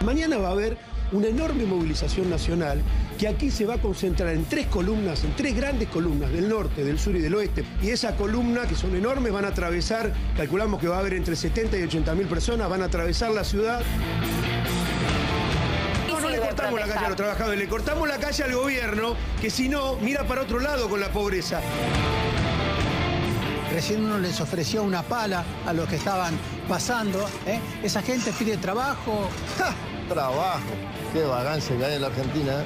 Mañana va a haber una enorme movilización nacional que aquí se va a concentrar en tres columnas, en tres grandes columnas del norte, del sur y del oeste. Y esa columna, que son enormes, van a atravesar, calculamos que va a haber entre 70 y 80.000 personas, van a atravesar la ciudad. No le cortamos la calle a los trabajadores, le cortamos la calle al gobierno, que si no, mira para otro lado con la pobreza. Recién uno les ofreció una pala a los que estaban pasando. Esa gente pide trabajo. ¡Ja! Trabajo. Qué vagancia que hay en la Argentina.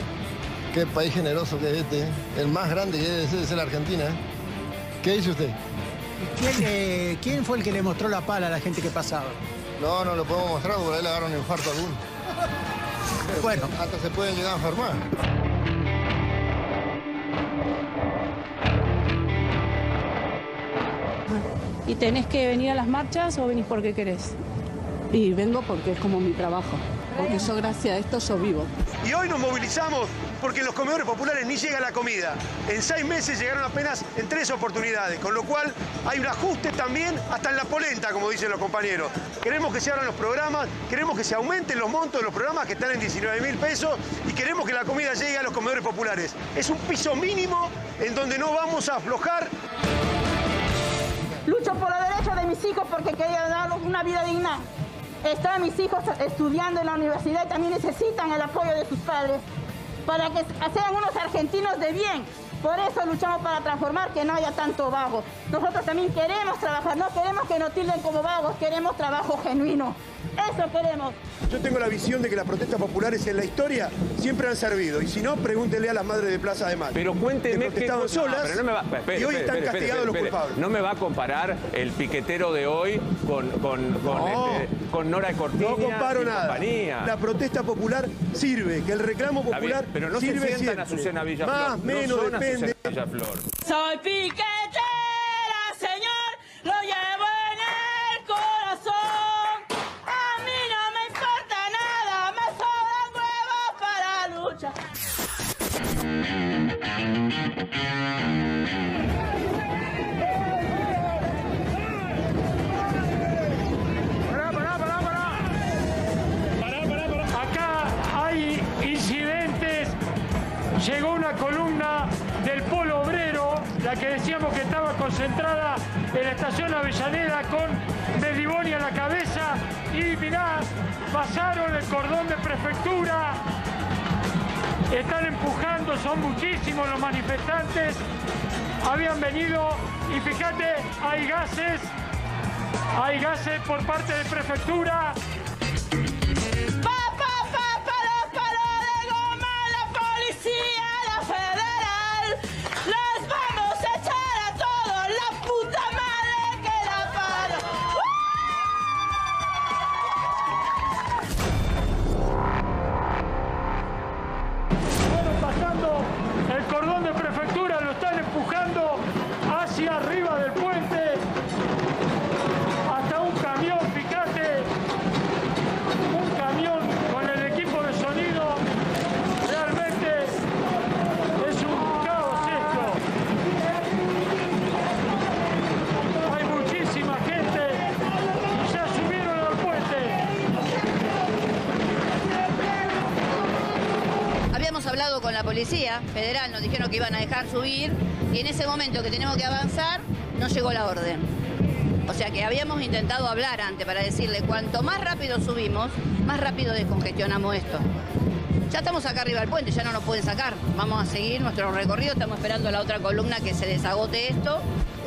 Qué país generoso que es este. El más grande que debe ser la Argentina. ¿Qué dice usted? ¿Quién fue el que le mostró la pala a la gente que pasaba? No lo podemos mostrar porque por ahí le agarran un infarto a alguno. Bueno. Hasta se pueden llegar a enfermar. ¿Y tenés que venir a las marchas o venís porque querés? Y vengo porque es como mi trabajo, porque yo gracias a esto yo vivo. Y hoy nos movilizamos porque en los comedores populares ni llega la comida. En 6 meses llegaron apenas en 3 oportunidades, con lo cual hay un ajuste también hasta en la polenta, como dicen los compañeros. Queremos que se abran los programas, queremos que se aumenten los montos de los programas que están en 19.000 pesos y queremos que la comida llegue a los comedores populares. Es un piso mínimo en donde no vamos a aflojar. Lucho por los derechos de mis hijos porque quería darles una vida digna. Están mis hijos estudiando en la universidad y también necesitan el apoyo de sus padres para que sean unos argentinos de bien. Por eso luchamos para transformar, que no haya tanto vago. Nosotros también queremos trabajar, no queremos que nos tilden como vagos, queremos trabajo genuino. Eso queremos. Yo tengo la visión de que las protestas populares en la historia siempre han servido. Y si no, pregúntenle a las madres de Plaza de Mayo. Pero cuénteme que protestaban solas y hoy están castigados los culpables. No me va a comparar el piquetero de hoy con Nora Cortiña. No comparo nada. Compañía. La protesta popular sirve, que el reclamo popular bien, pero no sirve se sientan siempre. a Azucena Villaflor. Más, menos, depende. Villaflor. Soy piquetera, señor, lo llevo en el corazón. A mí no me importa nada, me sobran huevos para luchar. Acá hay incidentes. Llegó una columna del Polo Obrero, la que decíamos que estaba concentrada en la estación Avellaneda con Mediboni a la cabeza. Y mirá, pasaron el cordón de prefectura. Están empujando, son muchísimos los manifestantes. Habían venido y fíjate, hay gases por parte de prefectura. El cordón de prefectura lo están empujando hacia arriba del puente, hasta un camión, fíjate, un camión con el equipo de sonido. Realmente es un caos esto. Hay muchísima gente y ya subieron al puente. Habíamos hablado con la Policía Federal, nos dijeron que iban a dejar subir y en ese momento que tenemos que avanzar, no llegó la orden. O sea que habíamos intentado hablar antes para decirle cuanto más rápido subimos, más rápido descongestionamos esto. Ya estamos acá arriba del puente, ya no nos pueden sacar. Vamos a seguir nuestro recorrido, estamos esperando la otra columna que se desagote esto.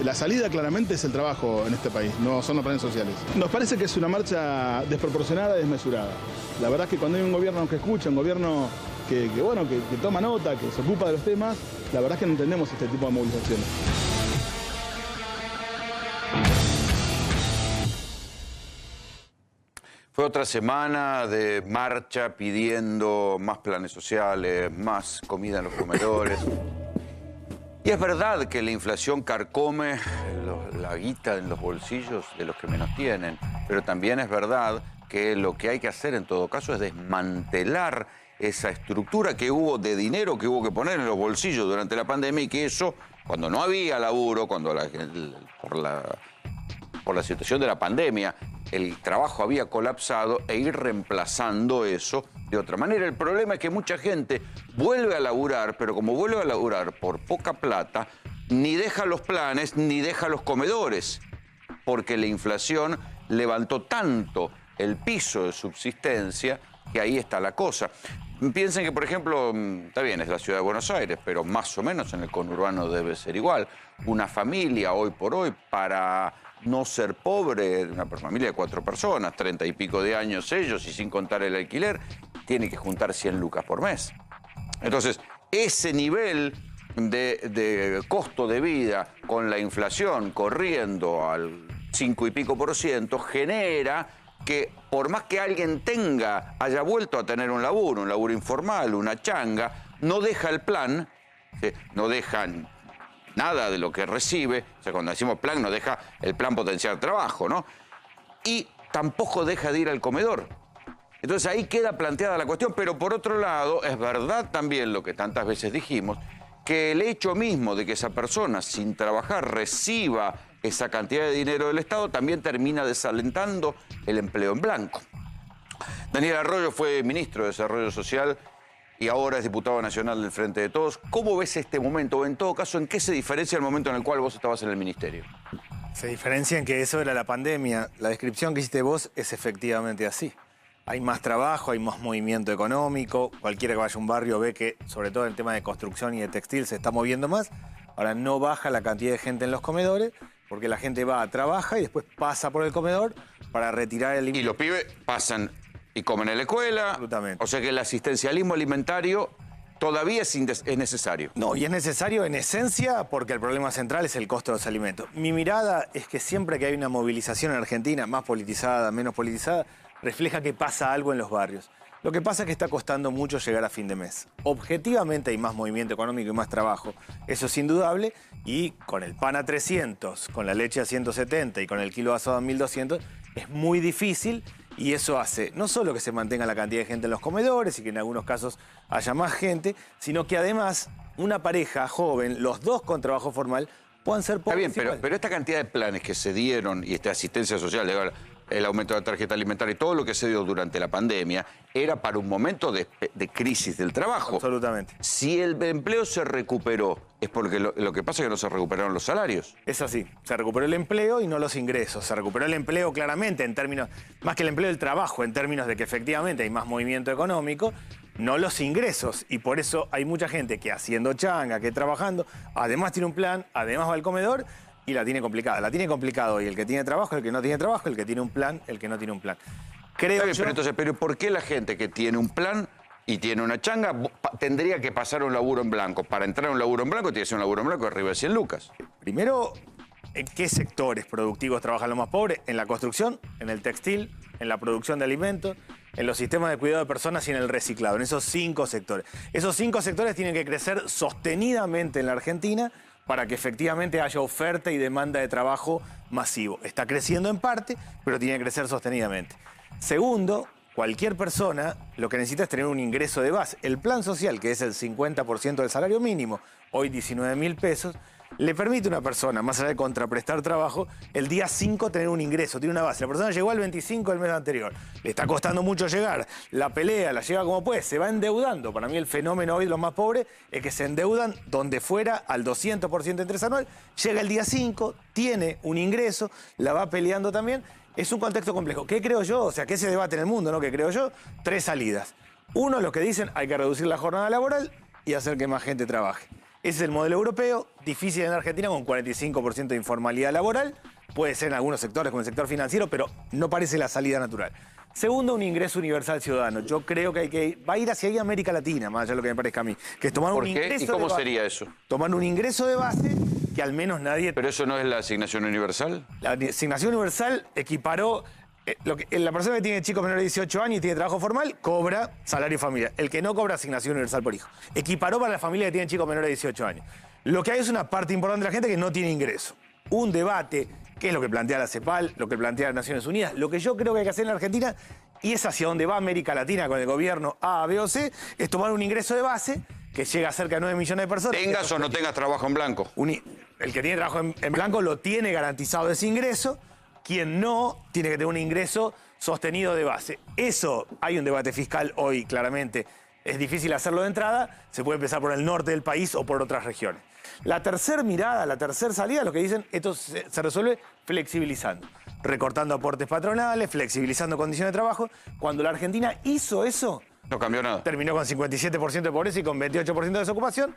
La salida claramente es el trabajo en este país, no son los planes sociales. Nos parece que es una marcha desproporcionada y desmesurada. La verdad es que cuando hay un gobierno que escucha, un gobierno que toma nota, que se ocupa de los temas, la verdad es que no entendemos este tipo de movilizaciones. Fue otra semana de marcha pidiendo más planes sociales, más comida en los comedores. Y es verdad que la inflación carcome la guita en los bolsillos de los que menos tienen, pero también es verdad que lo que hay que hacer en todo caso es desmantelar esa estructura que hubo de dinero que hubo que poner en los bolsillos durante la pandemia y que eso, cuando no había laburo, cuando por la situación de la pandemia, el trabajo había colapsado e ir reemplazando eso de otra manera. El problema es que mucha gente vuelve a laburar, pero como vuelve a laburar por poca plata, ni deja los planes, ni deja los comedores, porque la inflación levantó tanto el piso de subsistencia que ahí está la cosa. Piensen que, por ejemplo, está bien, es la ciudad de Buenos Aires, pero más o menos en el conurbano debe ser igual. Una familia, hoy por hoy, para no ser pobre, una familia de 4 personas, 30 y pico de años ellos, y sin contar el alquiler, tiene que juntar 100 lucas por mes. Entonces, ese nivel de costo de vida con la inflación corriendo al 5 y pico % genera que por más que alguien haya vuelto a tener un laburo informal, una changa, no deja el plan, no deja nada de lo que recibe, o sea, cuando decimos plan, no deja el plan potencial trabajo, ¿no? Y tampoco deja de ir al comedor. Entonces ahí queda planteada la cuestión, pero por otro lado, es verdad también lo que tantas veces dijimos, que el hecho mismo de que esa persona sin trabajar reciba esa cantidad de dinero del Estado también termina desalentando el empleo en blanco. Daniel Arroyo fue ministro de Desarrollo Social y ahora es diputado nacional del Frente de Todos. ¿Cómo ves este momento? O en todo caso, ¿en qué se diferencia el momento en el cual vos estabas en el ministerio? Se diferencia en que eso era la pandemia. La descripción que hiciste vos es efectivamente así. Hay más trabajo, hay más movimiento económico. Cualquiera que vaya a un barrio ve que, sobre todo en el tema de construcción y de textil, se está moviendo más. Ahora no baja la cantidad de gente en los comedores porque la gente va, trabaja y después pasa por el comedor para retirar el... Y los pibes pasan y comen en la escuela. Absolutamente. O sea que el asistencialismo alimentario todavía es necesario. No, y es necesario en esencia porque el problema central es el costo de los alimentos. Mi mirada es que siempre que hay una movilización en Argentina, más politizada, menos politizada, refleja que pasa algo en los barrios. Lo que pasa es que está costando mucho llegar a fin de mes. Objetivamente hay más movimiento económico y más trabajo, eso es indudable, y con el pan a 300, con la leche a 170 y con el kilo de asado a 1200, es muy difícil y eso hace no solo que se mantenga la cantidad de gente en los comedores y que en algunos casos haya más gente, sino que además una pareja joven, los dos con trabajo formal, puedan ser pobres. Está bien, pero esta cantidad de planes que se dieron y esta asistencia social, el aumento de la tarjeta alimentaria y todo lo que se dio durante la pandemia, era para un momento de crisis del trabajo. Absolutamente. Si el empleo se recuperó, es porque lo que pasa es que no se recuperaron los salarios. Es así, se recuperó el empleo y no los ingresos. Se recuperó el empleo claramente en términos, más que el empleo del trabajo, en términos de que efectivamente hay más movimiento económico, no los ingresos. Y por eso hay mucha gente que haciendo changa, que trabajando, además tiene un plan, además va al comedor, y la tiene complicada. La tiene complicado y el que tiene trabajo, el que no tiene trabajo, el que tiene un plan, el que no tiene un plan. Creo bien, pero ¿por qué la gente que tiene un plan y tiene una changa tendría que pasar un laburo en blanco? Para entrar a un laburo en blanco tiene que ser un laburo en blanco de arriba de 100 lucas. Primero, ¿en qué sectores productivos trabajan los más pobres? En la construcción, en el textil, en la producción de alimentos, en los sistemas de cuidado de personas y en el reciclado, en esos 5 sectores. Esos 5 sectores tienen que crecer sostenidamente en la Argentina para que efectivamente haya oferta y demanda de trabajo masivo. Está creciendo en parte, pero tiene que crecer sostenidamente. Segundo, cualquier persona lo que necesita es tener un ingreso de base. El plan social, que es el 50% del salario mínimo, hoy 19.000 pesos, le permite a una persona, más allá de contraprestar trabajo, el día 5 tener un ingreso, tiene una base. La persona llegó al 25 del mes anterior, le está costando mucho llegar, la pelea, la llega como puede, se va endeudando. Para mí el fenómeno hoy de los más pobres es que se endeudan donde fuera al 200% de interés anual, llega el día 5, tiene un ingreso, la va peleando también. Es un contexto complejo. ¿Qué creo yo? O sea, ¿qué se debate en el mundo, no? ¿Qué creo yo? 3 salidas. Uno, los que dicen hay que reducir la jornada laboral y hacer que más gente trabaje. Ese es el modelo europeo, difícil en Argentina con 45% de informalidad laboral. Puede ser en algunos sectores como el sector financiero, pero no parece la salida natural. Segundo, un ingreso universal ciudadano. Yo creo que va a ir hacia ahí América Latina, más allá de lo que me parezca a mí. Que es tomar un ingreso. ¿Y cómo sería eso? Tomar un ingreso de base que al menos nadie... ¿Pero eso no es la asignación universal? La asignación universal equiparó... la persona que tiene chicos menores de 18 años y tiene trabajo formal, cobra salario familiar. El que no cobra asignación universal por hijo. Equiparó para la familia que tiene chicos menores de 18 años. Lo que hay es una parte importante de la gente que no tiene ingreso. Un debate, que es lo que plantea la CEPAL, lo que plantea las Naciones Unidas, lo que yo creo que hay que hacer en la Argentina, y es hacia donde va América Latina con el gobierno A, B o C, es tomar un ingreso de base que llega a cerca de 9 millones de personas. ¿Tengas o no tengas trabajo en blanco? El que tiene trabajo en blanco lo tiene garantizado ese ingreso. quien no tiene que tener un ingreso sostenido de base. Eso, hay un debate fiscal hoy, claramente. Es difícil hacerlo de entrada, se puede empezar por el norte del país o por otras regiones. La tercera mirada, la tercera salida, lo que dicen, esto se resuelve flexibilizando, recortando aportes patronales, flexibilizando condiciones de trabajo. Cuando la Argentina hizo eso, no cambió nada. Terminó con 57% de pobreza y con 28% de desocupación.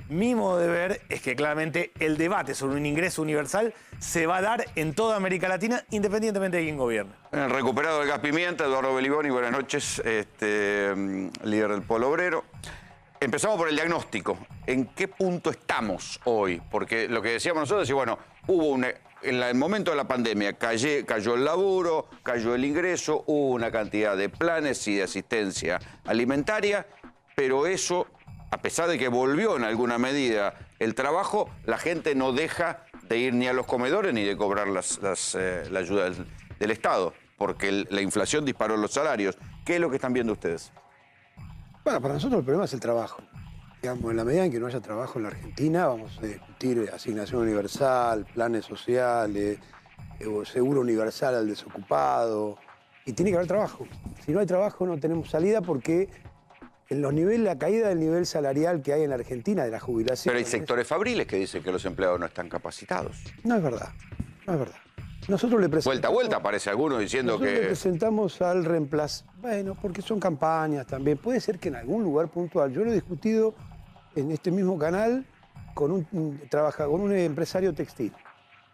Mi modo de ver es que claramente el debate sobre un ingreso universal se va a dar en toda América Latina, independientemente de quién gobierne. Recuperado el gas pimienta, Eduardo Beliboni, buenas noches, líder del Polo Obrero. Empezamos por el diagnóstico. ¿En qué punto estamos hoy? Porque lo que decíamos nosotros es, bueno, hubo en el momento de la pandemia cayó el laburo, cayó el ingreso, hubo una cantidad de planes y de asistencia alimentaria, pero eso, a pesar de que volvió en alguna medida el trabajo, la gente no deja de ir ni a los comedores ni de cobrar la ayuda del Estado, porque la inflación disparó los salarios. ¿Qué es lo que están viendo ustedes? Bueno, para nosotros el problema es el trabajo. Digamos, en la medida en que no haya trabajo en la Argentina, vamos a discutir asignación universal, planes sociales, seguro universal al desocupado, y tiene que haber trabajo. Si no hay trabajo no tenemos salida porque en los niveles, la caída del nivel salarial que hay en la Argentina, de la jubilación... Pero hay sectores fabriles que dicen que los empleados no están capacitados. No es verdad, no es verdad. Nosotros le presentamos... Vuelta a vuelta aparece alguno diciendo que... Nosotros le presentamos al reemplazo. Bueno, porque son campañas también. Puede ser que en algún lugar puntual. Yo lo he discutido en este mismo canal con un empresario textil.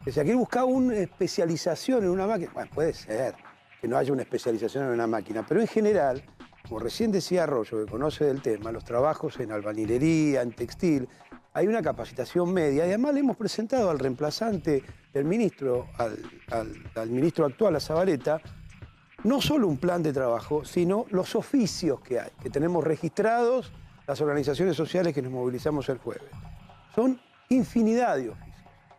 O sea, que él buscaba una especialización en una máquina. Bueno, puede ser que no haya una especialización en una máquina, pero en general, como recién decía Arroyo, que conoce del tema, los trabajos en albañilería, en textil, hay una capacitación media y además le hemos presentado al reemplazante del ministro, al ministro actual, a Zabaleta, no solo un plan de trabajo, sino los oficios que hay, que tenemos registrados las organizaciones sociales que nos movilizamos el jueves. Son infinidad de oficios.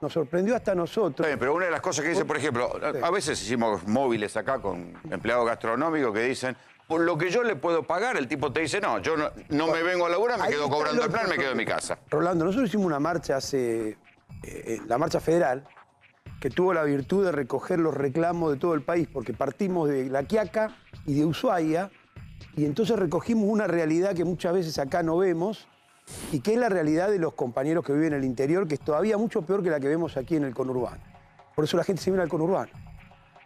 Nos sorprendió hasta nosotros. Bien, pero una de las cosas que dice, por ejemplo, a veces hicimos móviles acá con empleados gastronómicos que dicen, por lo que yo le puedo pagar, el tipo te dice, no, yo no me vengo a laburar, me quedo cobrando el plan, me quedo en mi casa. Rolando, nosotros hicimos una marcha la marcha federal, que tuvo la virtud de recoger los reclamos de todo el país, porque partimos de La Quiaca y de Ushuaia, y entonces recogimos una realidad que muchas veces acá no vemos, y que es la realidad de los compañeros que viven en el interior, que es todavía mucho peor que la que vemos aquí en el conurbano. Por eso la gente se viene al conurbano.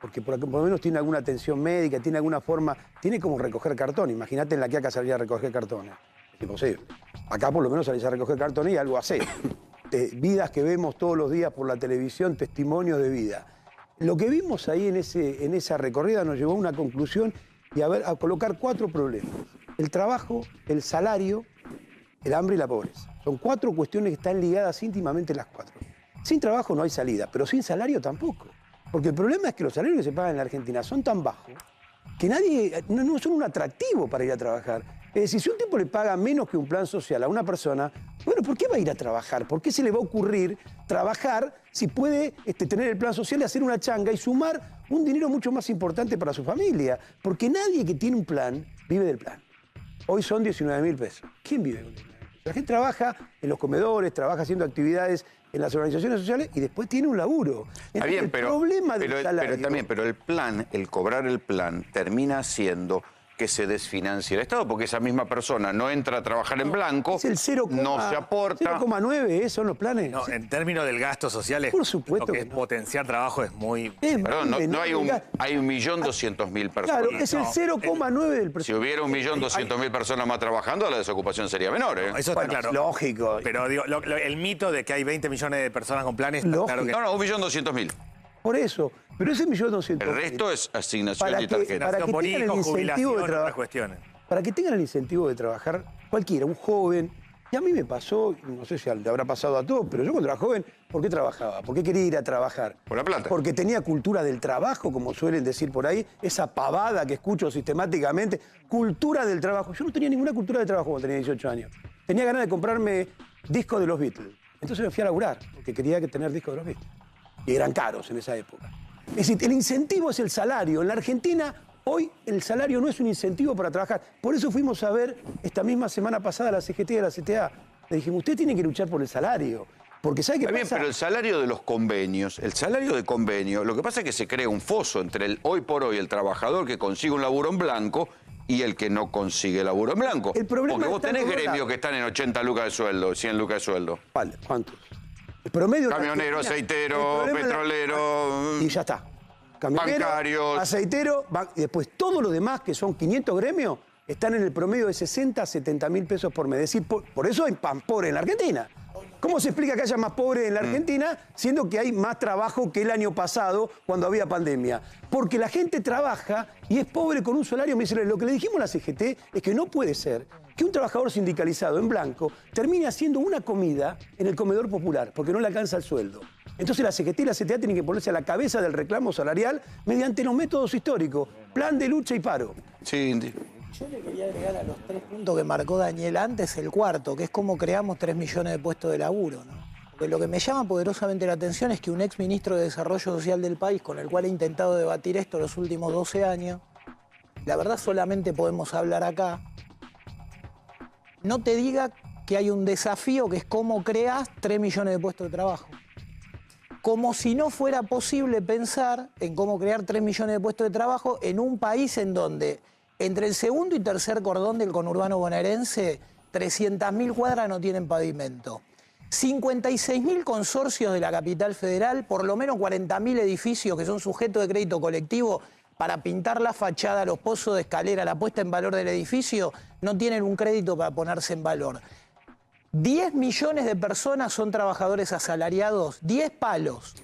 Porque por lo menos tiene alguna atención médica, tiene alguna forma, tiene como recoger cartón. Imagínate en La Quiaca salir a recoger cartones. Es imposible. Acá por lo menos salís a recoger cartones y algo hacer. Vidas que vemos todos los días por la televisión, testimonios de vida. Lo que vimos ahí en esa recorrida nos llevó a una conclusión y a colocar 4 problemas. El trabajo, el salario, el hambre y la pobreza. Son 4 cuestiones que están ligadas íntimamente las 4. Sin trabajo no hay salida, pero sin salario tampoco. Porque el problema es que los salarios que se pagan en la Argentina son tan bajos que no son un atractivo para ir a trabajar. Es decir, si un tipo le paga menos que un plan social a una persona, bueno, ¿por qué va a ir a trabajar? ¿Por qué se le va a ocurrir trabajar si puede tener el plan social y hacer una changa y sumar un dinero mucho más importante para su familia? Porque nadie que tiene un plan vive del plan. Hoy son 19.000 pesos. ¿Quién vive con 19.000 pesos? La gente trabaja en los comedores, trabaja haciendo actividades en las organizaciones sociales y después tiene un laburo. Está bien, pero el plan, el cobrar el plan, termina siendo que se desfinancie el Estado, porque esa misma persona no entra a trabajar en blanco, es el 0, no se aporta. 0,9 son los planes. No, en términos del gasto social, por supuesto lo que es potenciar trabajo es muy... Perdón, no hay 1.200.000 personas. Claro, es el 0,9 del presupuesto. Si hubiera 1.200.000 personas más trabajando, la desocupación sería menor, ¿eh? No, eso está claro. Lógico. Pero digo, el mito de que hay 20 millones de personas con planes... Claro que... No, 1.200.000. Por eso, pero ese 1.200.000... El resto es asignación y tarjeta. Para que tengan el incentivo de trabajar. Para que tengan el incentivo de trabajar, cualquiera, un joven. Y a mí me pasó, no sé si le habrá pasado a todos, pero yo cuando era joven, ¿por qué trabajaba? ¿Por qué quería ir a trabajar? Por la plata. Porque tenía cultura del trabajo, como suelen decir por ahí, esa pavada que escucho sistemáticamente. Cultura del trabajo. Yo no tenía ninguna cultura de trabajo cuando tenía 18 años. Tenía ganas de comprarme discos de los Beatles. Entonces me fui a laburar, porque quería tener discos de los Beatles. Y eran caros en esa época. Es decir, el incentivo es el salario. En la Argentina, hoy el salario no es un incentivo para trabajar. Por eso fuimos a ver esta misma semana pasada a la CGT y a la CTA. Le dijimos, usted tiene que luchar por el salario. Porque ¿sabe qué Está bien, pasa? pero el salario de los convenios, lo que pasa es que se crea un foso entre hoy por hoy el trabajador que consigue un laburo en blanco y el que no consigue laburo en blanco. Porque vos tenés gremios que están en 80 lucas de sueldo, 100 lucas de sueldo. Vale, ¿cuántos? El promedio... Camionero, aceitero, petrolero... Y ya está. Camionero, bancarios... aceitero, y después todo lo demás, que son 500 gremios, están en el promedio de 60 a 70 mil pesos por mes. Es decir, por eso hay pan pobre en la Argentina. ¿Cómo se explica que haya más pobres en la Argentina, siendo que hay más trabajo que el año pasado cuando había pandemia? Porque la gente trabaja y es pobre con un salario miserable. Lo que le dijimos a la CGT es que no puede ser que un trabajador sindicalizado en blanco termine haciendo una comida en el comedor popular, porque no le alcanza el sueldo. Entonces la CGT y la CTA tienen que ponerse a la cabeza del reclamo salarial mediante los métodos históricos, plan de lucha y paro. Sí, Indy. Yo le quería agregar a los 3 puntos que marcó Daniel antes el cuarto, que es cómo creamos 3 millones de puestos de laburo, ¿no? Porque lo que me llama poderosamente la atención es que un ex ministro de Desarrollo Social del país, con el cual he intentado debatir esto los últimos 12 años, la verdad solamente podemos hablar acá, no te diga que hay un desafío que es cómo creas 3 millones de puestos de trabajo. Como si no fuera posible pensar en cómo crear 3 millones de puestos de trabajo en un país en donde entre el segundo y tercer cordón del conurbano bonaerense, 300.000 cuadras no tienen pavimento. 56.000 consorcios de la capital federal, por lo menos 40.000 edificios que son sujetos de crédito colectivo para pintar la fachada, los pozos de escalera, la puesta en valor del edificio, no tienen un crédito para ponerse en valor. 10 millones de personas son trabajadores asalariados, 10 palos,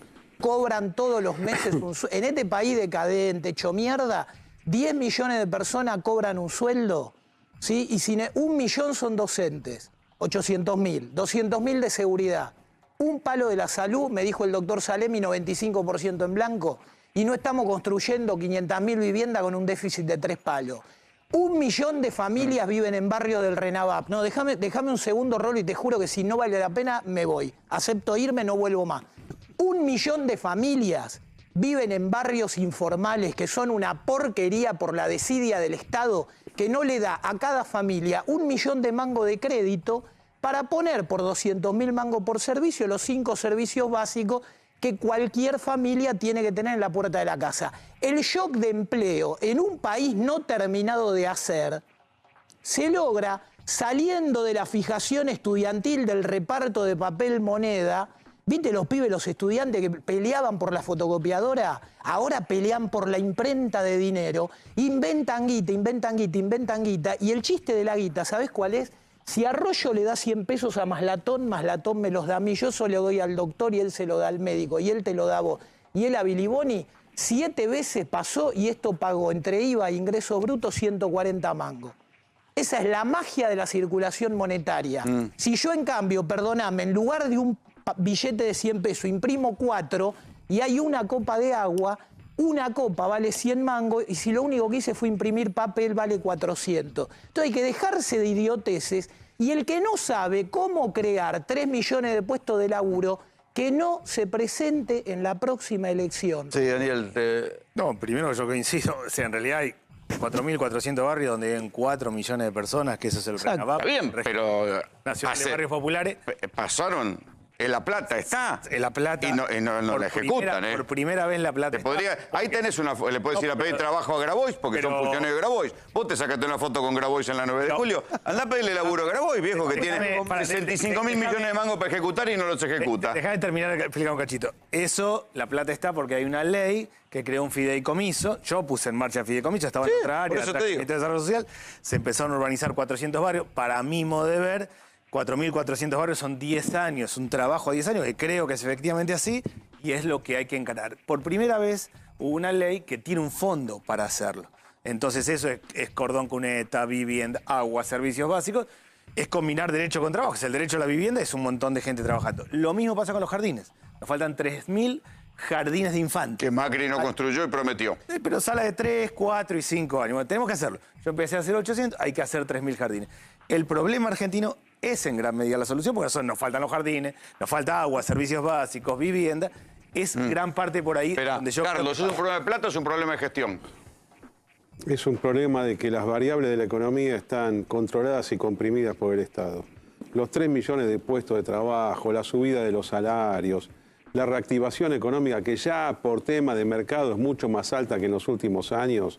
cobran todos los meses un sueldo. En este país decadente, hecho mierda, 10 millones de personas cobran un sueldo, ¿sí? Y 1 millón son docentes, 800.000, 200.000 de seguridad. Un palo de la salud, me dijo el doctor Salemi, 95% en blanco, y no estamos construyendo 500.000 viviendas con un déficit de 3 palos. 1 millón de familias viven en barrio del Renavap. No, déjame un segundo, Rolo, y te juro que si no vale la pena, me voy. Acepto irme, no vuelvo más. 1 millón de familias viven en barrios informales que son una porquería por la desidia del Estado que no le da a cada familia 1 millón de mangos de crédito para poner por 200.000 mangos por servicio los 5 servicios básicos que cualquier familia tiene que tener en la puerta de la casa. El shock de empleo en un país no terminado de hacer se logra saliendo de la fijación estudiantil del reparto de papel moneda. ¿Viste los pibes, los estudiantes que peleaban por la fotocopiadora? Ahora pelean por la imprenta de dinero. Inventan guita, inventan guita, inventan guita. Y el chiste de la guita, ¿sabés cuál es? Si Arroyo le da 100 pesos a Maslatón, Maslatón me los da a mí. Yo se lo doy al doctor y él se lo da al médico. Y él te lo da a vos. Y él a Biliboni 7 veces pasó y esto pagó entre IVA e ingresos brutos 140 mangos. Esa es la magia de la circulación monetaria. Si yo, en cambio, perdóname, en lugar de un billete de 100 pesos, imprimo 4 y hay una copa de agua, una copa vale 100 mangos y si lo único que hice fue imprimir papel vale 400. Entonces hay que dejarse de idioteces y el que no sabe cómo crear 3 millones de puestos de laburo, que no se presente en la próxima elección. Sí, Daniel. No, primero yo coincido, o sea, en realidad hay 4.400 barrios donde viven 4 millones de personas, que eso es el Renavap. Está bien, pero Nacional de Barrios Populares. Pasaron... En La Plata está. En La Plata. Y no la ejecutan, Por primera vez La Plata. Ahí tenés le podés ir a pedir trabajo a Grabois, porque son funcionarios de Grabois. Vos te sacaste una foto con Grabois en la 9 de julio. Andá a pedirle laburo a Grabois, viejo, que tiene 65.000 millones de mangos para ejecutar y no los ejecuta. Dejá de terminar de explicar un cachito. Eso, La Plata está porque hay una ley que creó un fideicomiso. Yo puse en marcha el fideicomiso, estaba en otra área, de Desarrollo Social. Se empezaron a urbanizar 400 barrios. Para mi modo de ver, 4.400 barrios son 10 años, un trabajo a 10 años, que creo que es efectivamente así, y es lo que hay que encarar. Por primera vez hubo una ley que tiene un fondo para hacerlo. Entonces eso es cordón cuneta, vivienda, agua, servicios básicos. Es combinar derecho con trabajo. El derecho a la vivienda es un montón de gente trabajando. Lo mismo pasa con los jardines. Nos faltan 3.000 jardines de infantes. Que Macri no construyó y prometió. Pero sala de 3, 4 y 5 años. Bueno, tenemos que hacerlo. Yo empecé a hacer 800, hay que hacer 3.000 jardines. El problema argentino es en gran medida la solución, porque nos faltan los jardines, nos falta agua, servicios básicos, vivienda. Es gran parte por ahí donde yo... Carlos, ¿es un problema de plata o es un problema de gestión? Es un problema de que las variables de la economía están controladas y comprimidas por el Estado. los 3 millones de puestos de trabajo, la subida de los salarios, la reactivación económica que ya por tema de mercado es mucho más alta que en los últimos años,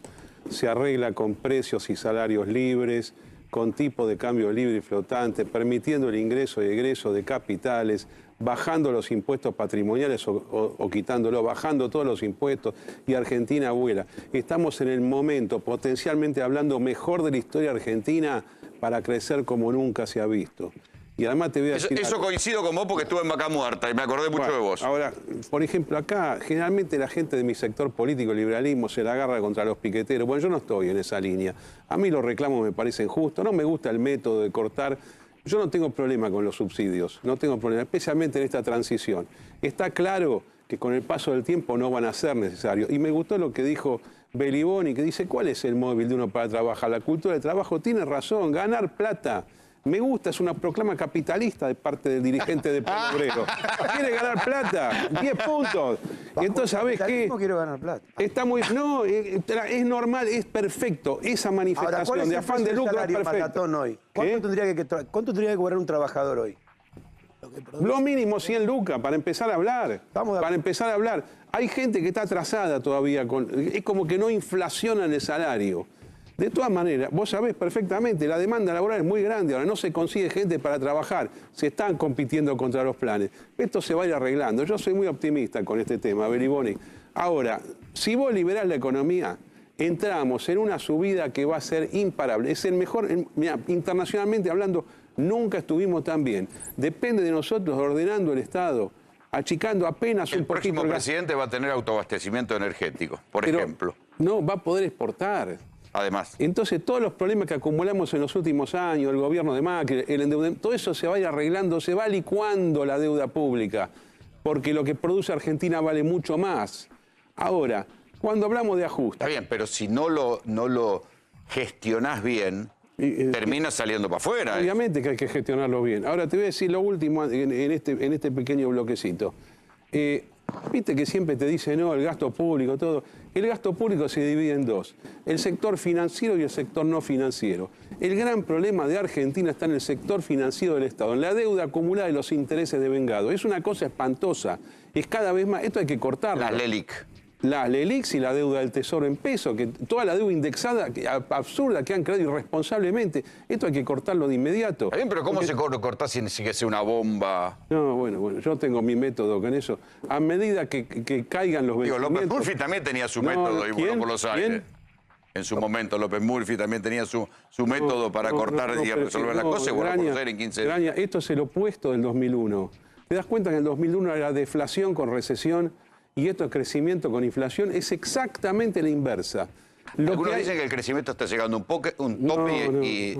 se arregla con precios y salarios libres, con tipo de cambio libre y flotante, permitiendo el ingreso y egreso de capitales, bajando los impuestos patrimoniales o quitándolo, bajando todos los impuestos, y Argentina vuela. Estamos en el momento, potencialmente hablando, mejor de la historia argentina para crecer como nunca se ha visto. Y además te voy a decir... Eso coincido con vos porque estuve en Vaca Muerta y me acordé mucho de vos. Ahora, por ejemplo, acá generalmente la gente de mi sector político, el liberalismo, se la agarra contra los piqueteros. Bueno, yo no estoy en esa línea. A mí los reclamos me parecen justos. No me gusta el método de cortar. Yo no tengo problema con los subsidios. No tengo problema, especialmente en esta transición. Está claro que con el paso del tiempo no van a ser necesarios. Y me gustó lo que dijo Beliboni, que dice, ¿cuál es el móvil de uno para trabajar? La cultura del trabajo. Tiene razón, ganar plata. Me gusta, es una proclama capitalista de parte del dirigente de Pueblo Obrero. Quiere ganar plata, 10 puntos. Y entonces, ¿sabés qué? No quiero ganar plata. Está muy... No, es normal, es perfecto. Esa manifestación de afán de lucro es perfecta. Maratón hoy? ¿Cuánto tendría que cobrar un trabajador hoy? Lo mínimo 100 lucas para empezar a hablar. Para empezar a hablar. Hay gente que está atrasada todavía. Es como que no inflacionan el salario. De todas maneras, vos sabés perfectamente, la demanda laboral es muy grande, ahora no se consigue gente para trabajar, se están compitiendo contra los planes. Esto se va a ir arreglando. Yo soy muy optimista con este tema, Beliboni. Ahora, si vos liberás la economía, entramos en una subida que va a ser imparable. Es el mejor, mira, internacionalmente hablando, nunca estuvimos tan bien. Depende de nosotros ordenando el Estado, achicando apenas un poquito. El próximo presidente va a tener autoabastecimiento energético, por ejemplo. No, va a poder exportar. Además. Entonces, todos los problemas que acumulamos en los últimos años, el gobierno de Macri, el endeudamiento, todo eso se va a ir arreglando, se va licuando la deuda pública, porque lo que produce Argentina vale mucho más. Ahora, cuando hablamos de ajuste... Está bien, pero si no lo gestionás bien, termina saliendo para afuera. Obviamente que hay que gestionarlo bien. Ahora, te voy a decir lo último en este pequeño bloquecito. Viste que siempre te dicen, no, el gasto público, todo. El gasto público se divide en dos, el sector financiero y el sector no financiero. El gran problema de Argentina está en el sector financiero del Estado, en la deuda acumulada y los intereses devengados. Es una cosa espantosa, es cada vez más, esto hay que cortarlo. Las LELIC. Las LELIC y la deuda del Tesoro en peso, que toda la deuda indexada, absurda, que han creado irresponsablemente, esto hay que cortarlo de inmediato. Está bien, pero ¿cómo se corta sin que sea una bomba? No, bueno, yo tengo mi método con eso. A medida que caigan los vencimientos... López Murphy también tenía su método, y bueno, por los aires. En su momento, López Murphy también tenía su método para cortar y resolver las cosas, y bueno, por los aires en 15 días. Graña, esto es el opuesto del 2001. ¿Te das cuenta que en el 2001 era deflación recesión? Y esto es crecimiento con inflación, es exactamente la inversa. Algunos dicen que el crecimiento está llegando a un tope y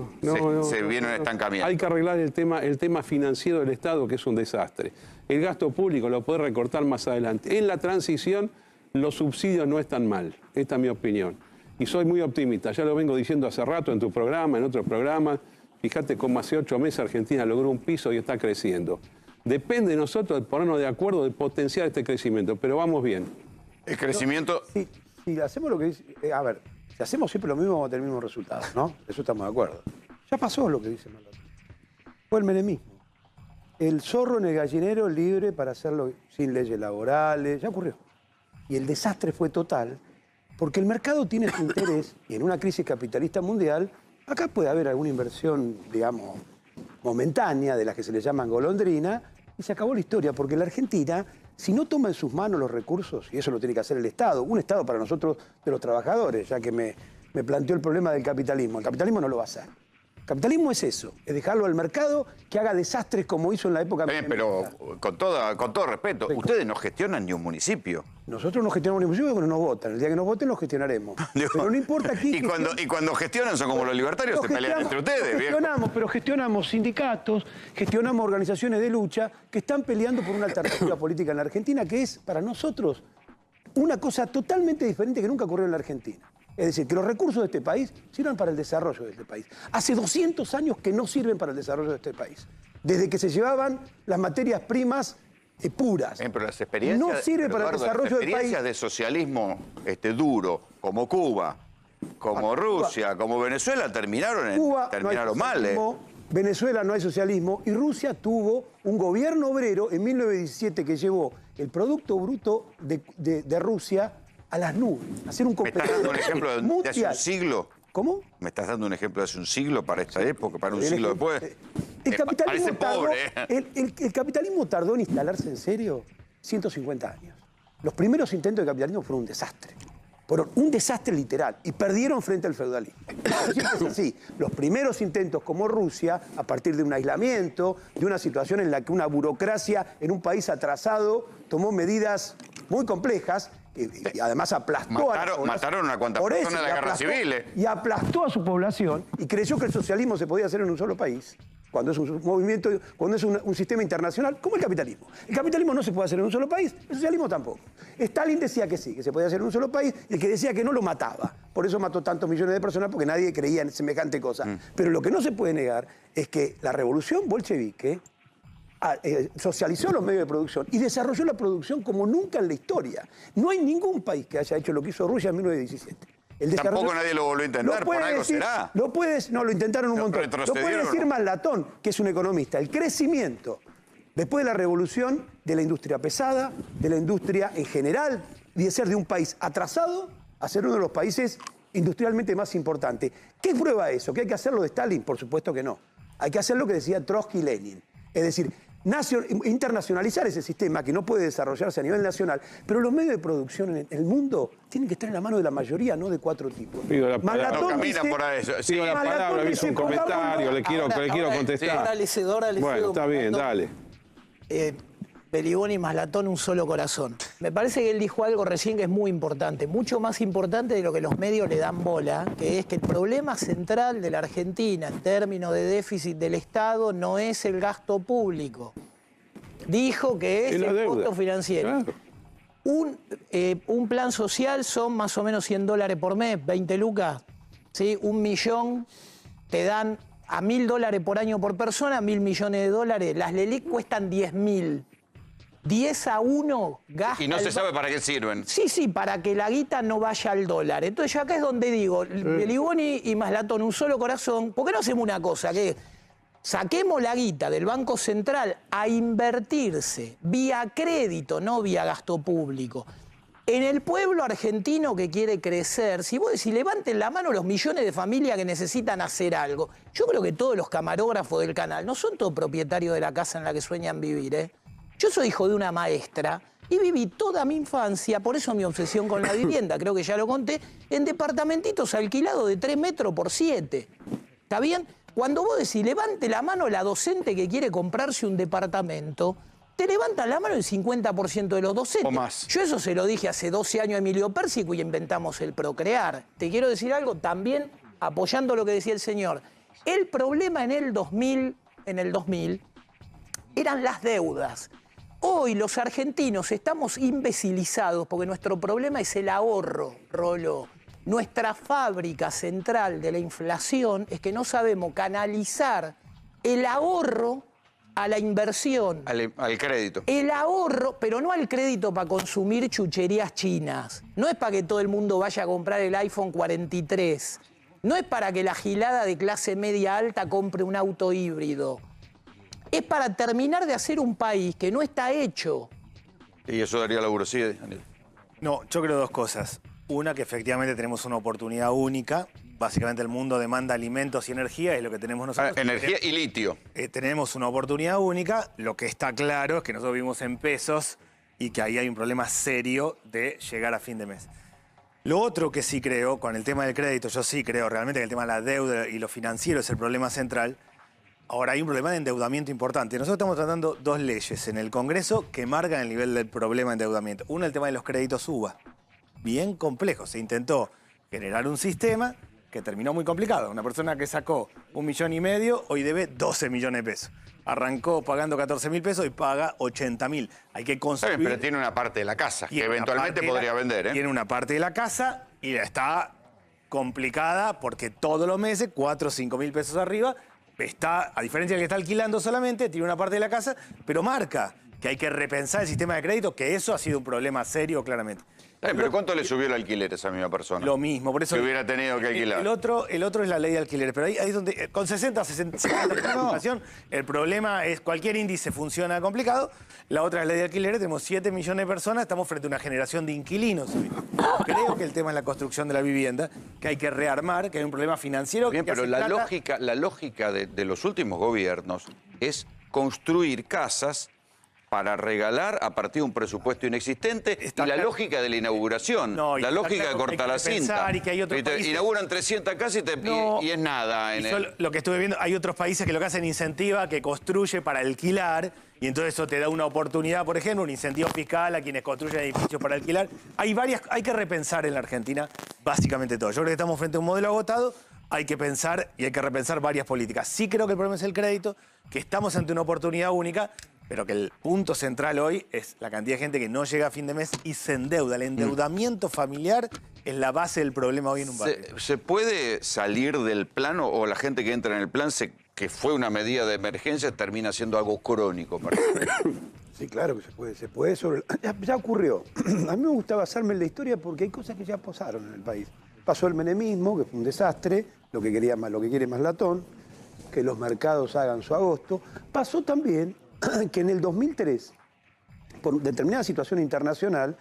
se viene un estancamiento. Hay que arreglar el tema financiero del Estado, que es un desastre. El gasto público lo puede recortar más adelante. En la transición, los subsidios no están mal. Esta es mi opinión. Y soy muy optimista. Ya lo vengo diciendo hace rato en tu programa, en otros programas. Fíjate cómo hace 8 meses Argentina logró un piso y está creciendo. Depende de nosotros de ponernos de acuerdo, de potenciar este crecimiento, pero vamos bien. El crecimiento... Si hacemos lo que dice... a ver, si hacemos siempre lo mismo, vamos a tener el mismo resultado, ¿no? Eso estamos de acuerdo. Ya pasó lo que dice Marlon. Fue el menemismo. El zorro en el gallinero libre para hacerlo sin leyes laborales, ya ocurrió. Y el desastre fue total, porque el mercado tiene su interés, y en una crisis capitalista mundial, acá puede haber alguna inversión, digamos, momentánea, de las que se le llaman golondrina, y se acabó la historia, porque la Argentina, si no toma en sus manos los recursos, y eso lo tiene que hacer el Estado, un Estado para nosotros de los trabajadores, ya que me planteó el problema del capitalismo. El capitalismo no lo va a hacer. El capitalismo es eso, es dejarlo al mercado que haga desastres como hizo en la época... pero con todo respeto, ustedes no gestionan ni un municipio. Nosotros no gestionamos ni un municipio porque no nos votan. El día que nos voten los gestionaremos. Pero no importa quién... Y cuando gestionan son como los libertarios, se pelean entre ustedes. Pero gestionamos sindicatos, gestionamos organizaciones de lucha que están peleando por una alternativa política en la Argentina que es, para nosotros, una cosa totalmente diferente que nunca ocurrió en la Argentina. Es decir, que los recursos de este país sirvan para el desarrollo de este país. Hace 200 años que no sirven para el desarrollo de este país. Desde que se llevaban las materias primas puras. Pero las experiencias, no sirve para el desarrollo del país. Las experiencias de socialismo duro, como Cuba, como Rusia, como Venezuela, terminaron mal. Venezuela no hay socialismo y Rusia tuvo un gobierno obrero en 1917 que llevó el Producto Bruto de Rusia a las nubes, a hacer un ¿Me estás dando un ejemplo de hace un siglo? ¿Cómo? ¿Me estás dando un ejemplo de hace un siglo para esta época, para un siglo después? El capitalismo, parece pobre, el capitalismo tardó en instalarse en serio 150 años. Los primeros intentos de capitalismo fueron un desastre. Fueron un desastre literal y perdieron frente al feudalismo. Siempre es así. Los primeros intentos como Rusia, a partir de un aislamiento, de una situación en la que una burocracia en un país atrasado tomó medidas muy complejas, y además aplastó mataron a cuantas personas en la guerra civil. Y aplastó a su población y creyó que el socialismo se podía hacer en un solo país. Cuando es un movimiento, cuando es un sistema internacional, como el capitalismo. El capitalismo no se puede hacer en un solo país, el socialismo tampoco. Stalin decía que sí, que se podía hacer en un solo país, y el que decía que no lo mataba. Por eso mató tantos millones de personas, porque nadie creía en semejante cosa. Pero lo que no se puede negar es que la revolución bolchevique socializó los medios de producción y desarrolló la producción como nunca en la historia. No hay ningún país que haya hecho lo que hizo Rusia en 1917. Tampoco nadie lo volvió a intentar, por algo será. No, lo intentaron un montón. Lo puede decir Maslatón, que es un economista. El crecimiento, después de la revolución, de la industria pesada, de la industria en general, y de ser de un país atrasado a ser uno de los países industrialmente más importantes. ¿Qué prueba eso? ¿Que hay que hacer lo de Stalin? Por supuesto que no. Hay que hacer lo que decía Trotsky y Lenin. Es decir, internacionalizar ese sistema que no puede desarrollarse a nivel nacional, pero los medios de producción en el mundo tienen que estar en la mano de la mayoría, no de 4 tipos. Pido la palabra. No camina por eso. Pido la palabra, hizo un comentario, le quiero contestar. Bueno, está bien, dale. Beliboni y Maslatón, un solo corazón. Me parece que él dijo algo recién que es muy importante, mucho más importante de lo que los medios le dan bola, que es que el problema central de la Argentina en términos de déficit del Estado no es el gasto público. Dijo que es el costo financiero. Claro. Un plan social son más o menos $100 por mes, 20 lucas, ¿sí? 1 millón te dan a $1.000 por año por persona, $1.000 millones. Las LELIC cuestan 10.000. 10-1 gasta. Y no se sabe para qué sirven. Sí, para que la guita no vaya al dólar. Entonces yo acá es donde digo, Beliboni y Maslatón, un solo corazón, ¿por qué no hacemos una cosa? Que saquemos la guita del Banco Central a invertirse vía crédito, no vía gasto público. En el pueblo argentino que quiere crecer, si vos decís, levanten la mano los millones de familias que necesitan hacer algo. Yo creo que todos los camarógrafos del canal no son todos propietarios de la casa en la que sueñan vivir, ¿eh? Yo soy hijo de una maestra y viví toda mi infancia, por eso mi obsesión con la vivienda, creo que ya lo conté, en departamentitos alquilados de 3 metros por 7. ¿Está bien? Cuando vos decís, levante la mano la docente que quiere comprarse un departamento, te levantan la mano el 50% de los docentes. O más. Yo eso se lo dije hace 12 años a Emilio Pérsico y inventamos el Procrear. Te quiero decir algo también apoyando lo que decía el señor. El problema en el 2000 eran las deudas. Hoy los argentinos estamos imbecilizados porque nuestro problema es el ahorro, Rolo. Nuestra fábrica central de la inflación es que no sabemos canalizar el ahorro a la inversión. Al crédito. El ahorro, pero no al crédito para consumir chucherías chinas. No es para que todo el mundo vaya a comprar el iPhone 43. No es para que la gilada de clase media alta compre un auto híbrido. Es para terminar de hacer un país que no está hecho. Y eso daría laburo, sí, Daniel. No, yo creo 2 cosas. Una, que efectivamente tenemos una oportunidad única. Básicamente el mundo demanda alimentos y energía, es lo que tenemos nosotros. Energía y litio. Tenemos una oportunidad única. Lo que está claro es que nosotros vivimos en pesos y que ahí hay un problema serio de llegar a fin de mes. Lo otro que sí creo, con el tema del crédito, yo sí creo realmente que el tema de la deuda y lo financiero es el problema central. Ahora hay un problema de endeudamiento importante. Nosotros estamos tratando 2 leyes en el Congreso que marcan el nivel del problema de endeudamiento. Una, el tema de los créditos UBA. Bien complejo. Se intentó generar un sistema que terminó muy complicado. Una persona que sacó 1,5 millones hoy debe 12 millones de pesos. Arrancó pagando 14.000 pesos y paga 80.000. Hay que construir... Pero tiene una parte de la casa que eventualmente podría vender, ¿eh? Tiene una parte de la casa y está complicada porque todos los meses 4 o 5.000 pesos arriba... Está, a diferencia del que está alquilando solamente, tiene una parte de la casa, pero marca que hay que repensar el sistema de crédito, que eso ha sido un problema serio claramente. Pero ¿cuánto le subió el alquiler a esa misma persona? Lo mismo, por eso... Que hubiera tenido que alquilar. El otro es la ley de alquileres, pero ahí es donde, con 60 de inflación, el problema es cualquier índice funciona complicado. La otra es la ley de alquileres, tenemos 7 millones de personas, estamos frente a una generación de inquilinos hoy. Creo que el tema es la construcción de la vivienda, que hay que rearmar, que hay un problema financiero. Bien, pero la lógica de los últimos gobiernos es construir casas para regalar a partir de un presupuesto inexistente y la lógica de la inauguración, la lógica de cortar la cinta. Inauguran 300 casas y es nada. Lo que estuve viendo, hay otros países que lo que hacen incentiva, que construye para alquilar, y entonces eso te da una oportunidad, por ejemplo, un incentivo fiscal a quienes construyen edificios para alquilar. Hay que repensar en la Argentina básicamente todo. Yo creo que estamos frente a un modelo agotado, hay que pensar y hay que repensar varias políticas. Sí creo que el problema es el crédito, que estamos ante una oportunidad única, pero que el punto central hoy es la cantidad de gente que no llega a fin de mes y se endeuda. El endeudamiento familiar es la base del problema hoy en un barrio. ¿Se puede salir del plan o la gente que entra en el plan, que fue una medida de emergencia, termina siendo algo crónico? Sí, claro que se puede. Se puede ya ocurrió. A mí me gusta basarme en la historia porque hay cosas que ya pasaron en el país. Pasó el menemismo, que fue un desastre, lo que quiere más Latón, que los mercados hagan su agosto. Pasó también que en el 2003, por determinada situación internacional,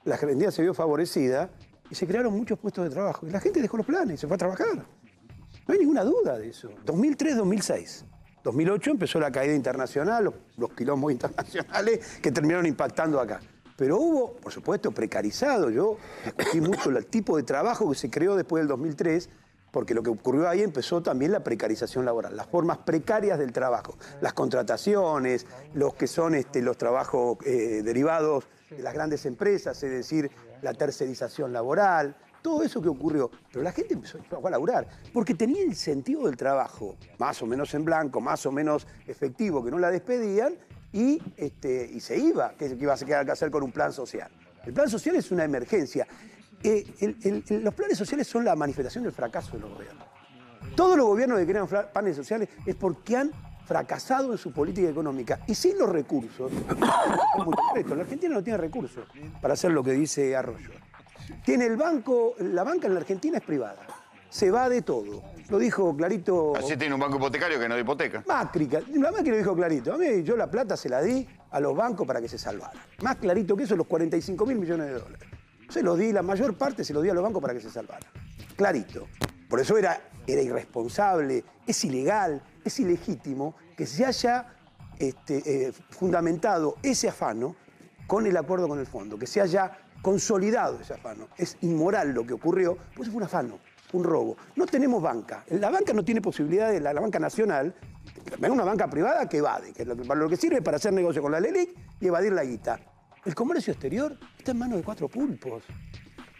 la Argentina se vio favorecida y se crearon muchos puestos de trabajo. Y la gente dejó los planes y se fue a trabajar. No hay ninguna duda de eso. 2003-2006. 2008 empezó la caída internacional, los quilombos internacionales que terminaron impactando acá. Pero hubo, por supuesto, precarizado. Yo discutí mucho el tipo de trabajo que se creó después del 2003, porque lo que ocurrió ahí empezó también la precarización laboral, las formas precarias del trabajo, las contrataciones, los que son los trabajos derivados de las grandes empresas, es decir, la tercerización laboral, todo eso que ocurrió. Pero la gente empezó a laburar, porque tenía el sentido del trabajo, más o menos en blanco, más o menos efectivo, que no la despedían, y se iba, que iba a quedar que hacer con un plan social. El plan social es una emergencia. Los planes sociales son la manifestación del fracaso de los gobiernos. Todos los gobiernos que crean planes sociales es porque han fracasado en su política económica y sin los recursos. Muy concreto, la Argentina no tiene recursos para hacer lo que dice Arroyo. Tiene la banca en la Argentina es privada, se va de todo. Lo dijo clarito. Así tiene un banco hipotecario que no da hipoteca. Macri lo dijo clarito. A mí yo la plata se la di a los bancos para que se salvaran. Más clarito que eso, los 45.000 millones de dólares. Se los di, la mayor parte se los di a los bancos para que se salvaran. Clarito. Por eso era irresponsable, es ilegal, es ilegítimo que se haya fundamentado ese afano con el acuerdo con el fondo, que se haya consolidado ese afano. Es inmoral lo que ocurrió, pues fue un afano, un robo. No tenemos banca. La banca no tiene posibilidades, la banca nacional, es una banca privada que evade, que es para lo que sirve para hacer negocio con la LELIC y evadir la guita. El comercio exterior está en manos de 4 pulpos.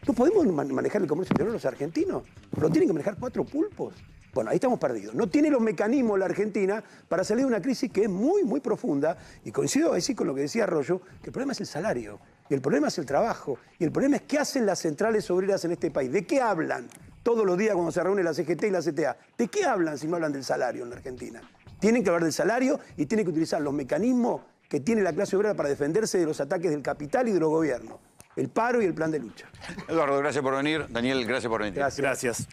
¿No podemos manejar el comercio exterior los argentinos? ¿Lo tienen que manejar 4 pulpos? Bueno, ahí estamos perdidos. No tiene los mecanismos la Argentina para salir de una crisis que es muy, muy profunda. Y coincido ahí sí con lo que decía Arroyo, que el problema es el salario, y el problema es el trabajo, y el problema es qué hacen las centrales obreras en este país. ¿De qué hablan todos los días cuando se reúnen la CGT y la CTA? ¿De qué hablan si no hablan del salario en la Argentina? Tienen que hablar del salario y tienen que utilizar los mecanismos que tiene la clase obrera para defenderse de los ataques del capital y de los gobiernos. El paro y el plan de lucha. Eduardo, gracias por venir. Daniel, gracias por venir. Gracias.